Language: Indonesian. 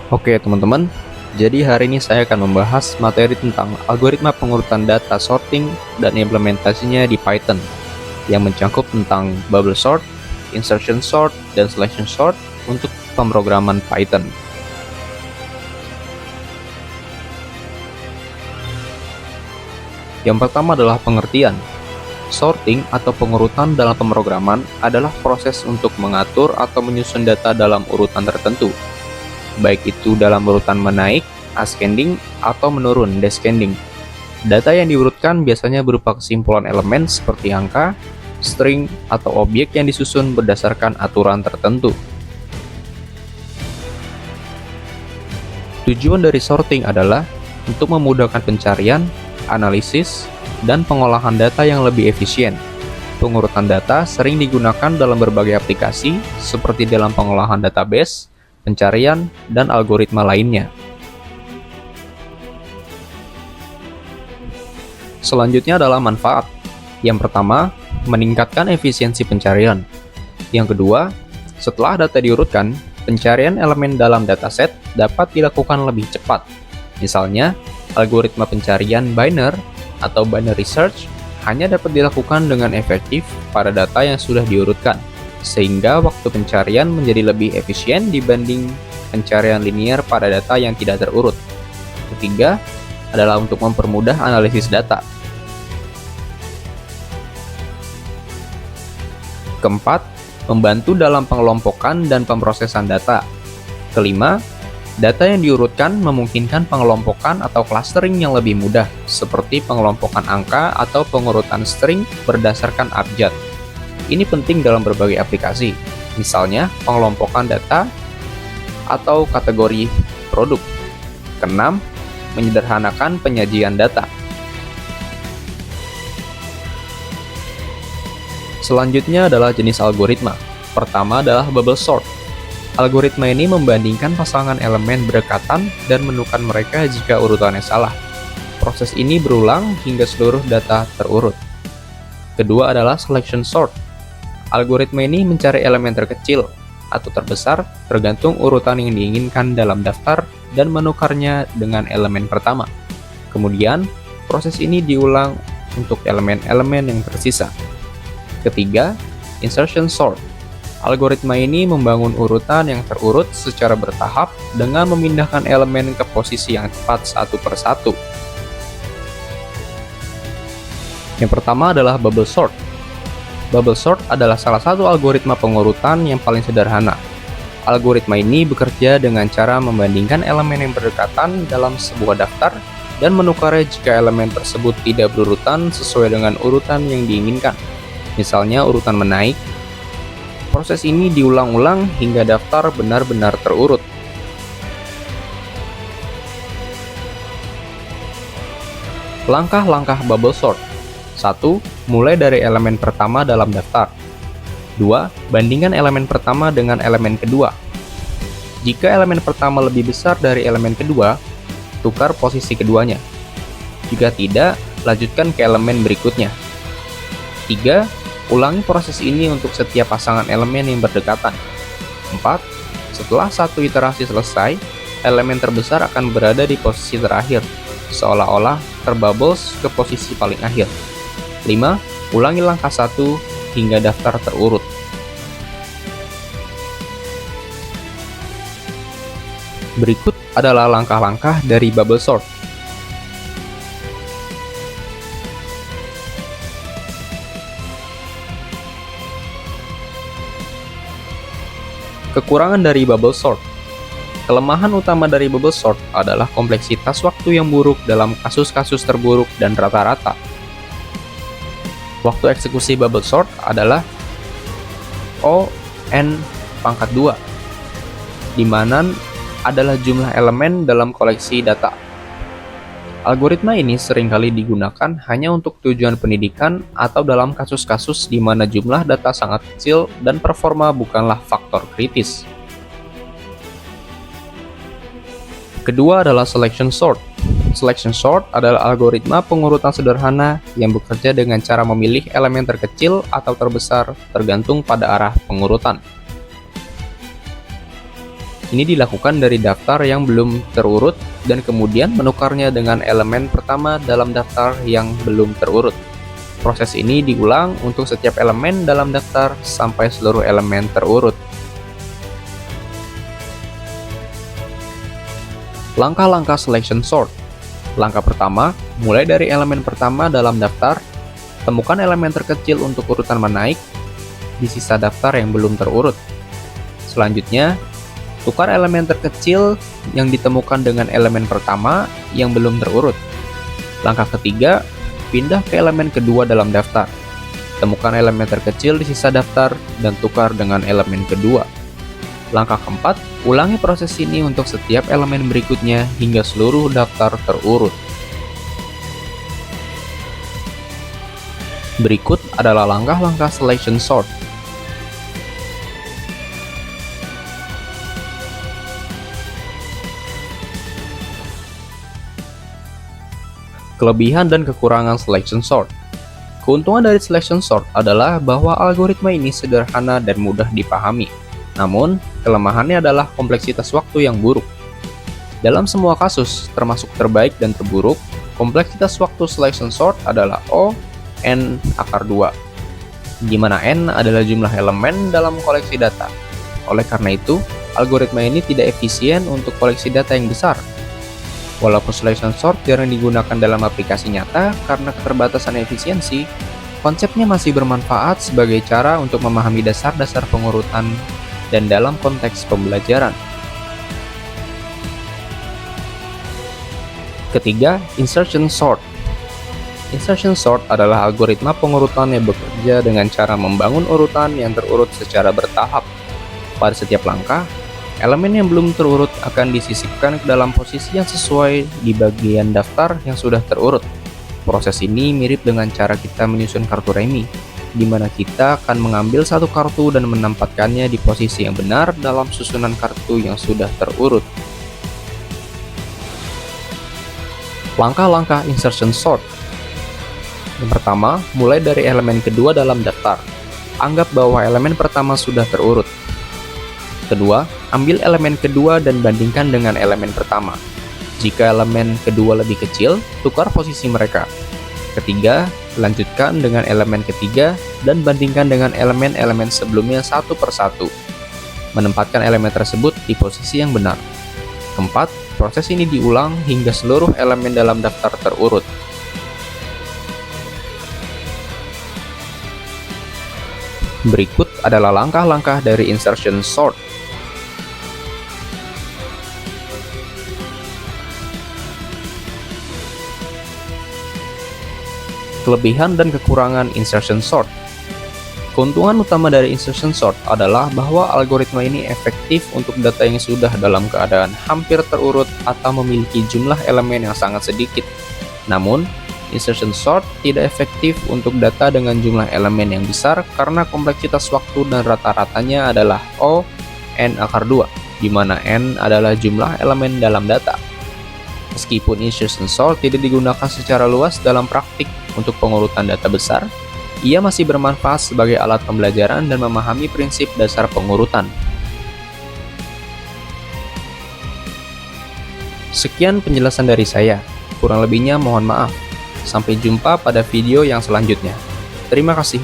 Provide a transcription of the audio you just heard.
Oke teman-teman, jadi hari ini saya akan membahas materi tentang algoritma pengurutan data sorting dan implementasinya di Python yang mencakup tentang bubble sort, insertion sort, dan selection sort untuk pemrograman Python. Yang pertama adalah pengertian. Sorting atau pengurutan dalam pemrograman adalah proses untuk mengatur atau menyusun data dalam urutan tertentu, baik itu dalam urutan menaik, ascending, atau menurun, descending. Data yang diurutkan biasanya berupa kesimpulan elemen seperti angka, string, atau objek yang disusun berdasarkan aturan tertentu. Tujuan dari sorting adalah untuk memudahkan pencarian, analisis, dan pengolahan data yang lebih efisien. Pengurutan data sering digunakan dalam berbagai aplikasi seperti dalam pengolahan database, pencarian, dan algoritma lainnya. Selanjutnya adalah manfaat. Yang pertama, meningkatkan efisiensi pencarian. Yang kedua, setelah data diurutkan, pencarian elemen dalam dataset dapat dilakukan lebih cepat. Misalnya, algoritma pencarian binary atau binary search hanya dapat dilakukan dengan efektif pada data yang sudah diurutkan, sehingga waktu pencarian menjadi lebih efisien dibanding pencarian linear pada data yang tidak terurut. Ketiga adalah untuk mempermudah analisis data. Keempat, membantu dalam pengelompokan dan pemrosesan data. Kelima, data yang diurutkan memungkinkan pengelompokan atau clustering yang lebih mudah, seperti pengelompokan angka atau pengurutan string berdasarkan abjad. Ini penting dalam berbagai aplikasi, misalnya pengelompokan data atau kategori produk. Keenam, menyederhanakan penyajian data. Selanjutnya adalah jenis algoritma. Pertama adalah bubble sort. Algoritma ini membandingkan pasangan elemen berdekatan dan menentukan mereka jika urutannya salah. Proses ini berulang hingga seluruh data terurut. Kedua adalah selection sort. Algoritma ini mencari elemen terkecil atau terbesar tergantung urutan yang diinginkan dalam daftar dan menukarnya dengan elemen pertama. Kemudian, proses ini diulang untuk elemen-elemen yang tersisa. Ketiga, insertion sort. Algoritma ini membangun urutan yang terurut secara bertahap dengan memindahkan elemen ke posisi yang tepat satu per satu. Yang pertama adalah bubble sort. Bubble sort adalah salah satu algoritma pengurutan yang paling sederhana. Algoritma ini bekerja dengan cara membandingkan elemen yang berdekatan dalam sebuah daftar dan menukarnya jika elemen tersebut tidak berurutan sesuai dengan urutan yang diinginkan. Misalnya urutan menaik. Proses ini diulang-ulang hingga daftar benar-benar terurut. Langkah-langkah bubble sort. 1. Mulai dari elemen pertama dalam daftar. 2. Bandingkan elemen pertama dengan elemen kedua. Jika elemen pertama lebih besar dari elemen kedua, tukar posisi keduanya. Jika tidak, lanjutkan ke elemen berikutnya. 3. Ulangi proses ini untuk setiap pasangan elemen yang berdekatan. 4. Setelah satu iterasi selesai, elemen terbesar akan berada di posisi terakhir, seolah-olah terbubbles ke posisi paling akhir. 5. Ulangi langkah 1 hingga daftar terurut. Berikut adalah langkah-langkah dari bubble sort. Kekurangan dari bubble sort. Kelemahan utama dari bubble sort adalah kompleksitas waktu yang buruk dalam kasus-kasus terburuk dan rata-rata. Waktu eksekusi bubble sort adalah O(n)2, di mana adalah jumlah elemen dalam koleksi data. Algoritma ini seringkali digunakan hanya untuk tujuan pendidikan atau dalam kasus-kasus di mana jumlah data sangat kecil dan performa bukanlah faktor kritis. Kedua adalah selection sort. Selection sort adalah algoritma pengurutan sederhana yang bekerja dengan cara memilih elemen terkecil atau terbesar tergantung pada arah pengurutan. Ini dilakukan dari daftar yang belum terurut dan kemudian menukarnya dengan elemen pertama dalam daftar yang belum terurut. Proses ini diulang untuk setiap elemen dalam daftar sampai seluruh elemen terurut. Langkah-langkah selection sort. Langkah pertama, mulai dari elemen pertama dalam daftar, temukan elemen terkecil untuk urutan menaik di sisa daftar yang belum terurut. Selanjutnya, tukar elemen terkecil yang ditemukan dengan elemen pertama yang belum terurut. Langkah ketiga, pindah ke elemen kedua dalam daftar. Temukan elemen terkecil di sisa daftar dan tukar dengan elemen kedua. Langkah keempat, ulangi proses ini untuk setiap elemen berikutnya hingga seluruh daftar terurut. Berikut adalah langkah-langkah selection sort. Kelebihan dan kekurangan selection sort. Keuntungan dari selection sort adalah bahwa algoritma ini sederhana dan mudah dipahami. Namun, kelemahannya adalah kompleksitas waktu yang buruk. Dalam semua kasus, termasuk terbaik dan terburuk, kompleksitas waktu selection sort adalah O, N akar 2, di mana N adalah jumlah elemen dalam koleksi data. Oleh karena itu, algoritma ini tidak efisien untuk koleksi data yang besar. Walaupun selection sort jarang digunakan dalam aplikasi nyata karena keterbatasan efisiensi, konsepnya masih bermanfaat sebagai cara untuk memahami dasar-dasar pengurutan dan dalam konteks pembelajaran. Ketiga, insertion sort. Insertion sort adalah algoritma pengurutan yang bekerja dengan cara membangun urutan yang terurut secara bertahap. Pada setiap langkah, elemen yang belum terurut akan disisipkan ke dalam posisi yang sesuai di bagian daftar yang sudah terurut. Proses ini mirip dengan cara kita menyusun kartu remi, di mana kita akan mengambil satu kartu dan menempatkannya di posisi yang benar dalam susunan kartu yang sudah terurut. Langkah-langkah insertion sort. Yang pertama, mulai dari elemen kedua dalam daftar. Anggap bahwa elemen pertama sudah terurut. Kedua, ambil elemen kedua dan bandingkan dengan elemen pertama. Jika elemen kedua lebih kecil, tukar posisi mereka. Ketiga, lanjutkan dengan elemen ketiga dan bandingkan dengan elemen-elemen sebelumnya satu per satu. Menempatkan elemen tersebut di posisi yang benar. Keempat, proses ini diulang hingga seluruh elemen dalam daftar terurut. Berikut adalah langkah-langkah dari insertion sort. Kelebihan dan kekurangan insertion sort. Keuntungan utama dari insertion sort adalah bahwa algoritma ini efektif untuk data yang sudah dalam keadaan hampir terurut atau memiliki jumlah elemen yang sangat sedikit. Namun, insertion sort tidak efektif untuk data dengan jumlah elemen yang besar karena kompleksitas waktu dan rata-ratanya adalah O, N akar 2, di mana N adalah jumlah elemen dalam data. Meskipun insertion sort tidak digunakan secara luas dalam praktik untuk pengurutan data besar, ia masih bermanfaat sebagai alat pembelajaran dan memahami prinsip dasar pengurutan. Sekian penjelasan dari saya, kurang lebihnya mohon maaf. Sampai jumpa pada video yang selanjutnya. Terima kasih.